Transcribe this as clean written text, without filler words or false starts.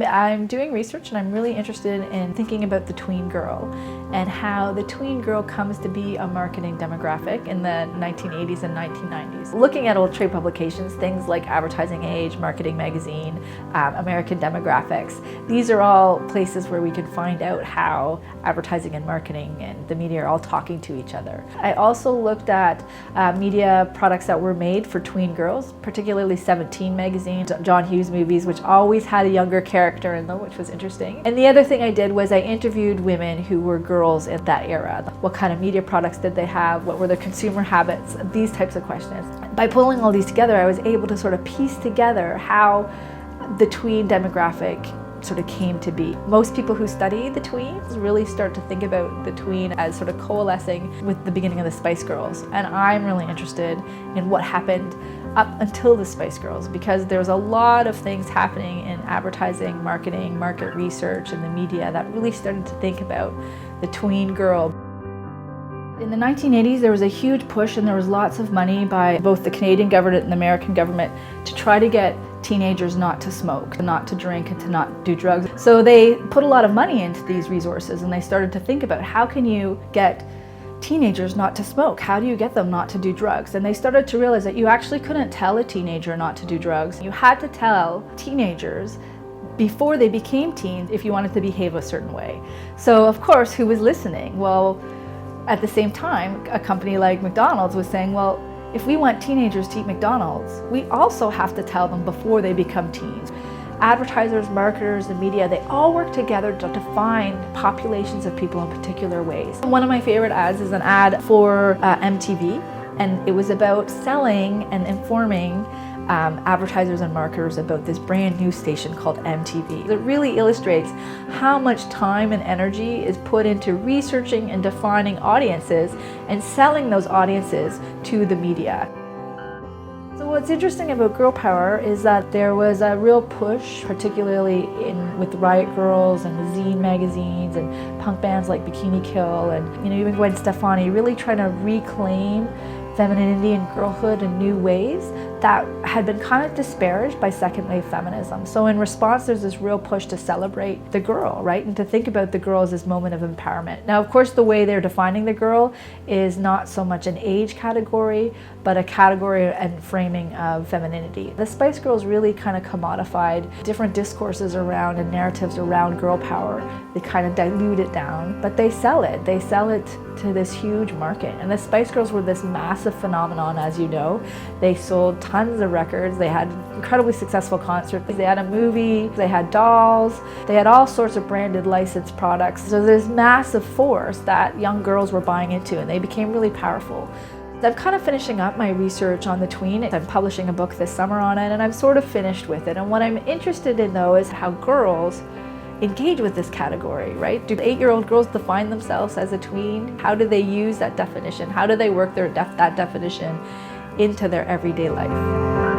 I'm doing research and I'm really interested in thinking about the tween girl and how the tween girl comes to be a marketing demographic in the 1980s and 1990s. Looking at old trade publications, things like Advertising Age, Marketing Magazine, American Demographics, these are all places where we can find out how advertising and marketing and the media are all talking to each other. I also looked at media products that were made for tween girls, particularly 17 magazine, John Hughes movies, which always had a younger character in them, which was interesting. And the other thing I did was I interviewed women who were girls in that era. What kind of media products did they have? What were their consumer habits? These types of questions. By pulling all these together, I was able to sort of piece together how the tween demographic sort of came to be. Most people who study the tweens really start to think about the tween as sort of coalescing with the beginning of the Spice Girls. And I'm really interested in what happened up until the Spice Girls, because there's a lot of things happening in advertising, marketing, market research, and the media that really started to think about the tween girl. In the 1980s, there was a huge push and there was lots of money by both the Canadian government and the American government to try to get teenagers not to smoke, not to drink, and to not do drugs. So they put a lot of money into these resources and they started to think about how can you get teenagers not to smoke? How do you get them not to do drugs? And they started to realize that you actually couldn't tell a teenager not to do drugs. You had to tell teenagers before they became teens if you wanted to behave a certain way. So of course, who was listening? Well, at the same time, a company like McDonald's was saying, well, if we want teenagers to eat McDonald's, we also have to tell them before they become teens. Advertisers, marketers, and media, they all work together to define populations of people in particular ways. One of my favorite ads is an ad for MTV, and it was about selling and informing advertisers and marketers about this brand new station called MTV. It really illustrates how much time and energy is put into researching and defining audiences and selling those audiences to the media. So what's interesting about girl power is that there was a real push, particularly with Riot Girls and the zine magazines and punk bands like Bikini Kill and even Gwen Stefani, really trying to reclaim femininity and girlhood in new ways that had been kind of disparaged by second wave feminism. So in response, there's this real push to celebrate the girl, right? And to think about the girl as this moment of empowerment. Now, of course, the way they're defining the girl is not so much an age category, but a category and framing of femininity. The Spice Girls really kind of commodified different discourses around and narratives around girl power. They kind of dilute it down, but they sell it. They sell it to this huge market. And the Spice Girls were this massive phenomenon, as you know. They sold tons of records. They had incredibly successful concerts. They had a movie. They had dolls. They had all sorts of branded licensed products. So there's massive force that young girls were buying into, and they became really powerful. I'm kind of finishing up my research on the tween. I'm publishing a book this summer on it, and I'm sort of finished with it. And what I'm interested in, though, is how girls engage with this category, right? Do 8-year-old girls define themselves as a tween? How do they use that definition? How do they work that definition into their everyday life?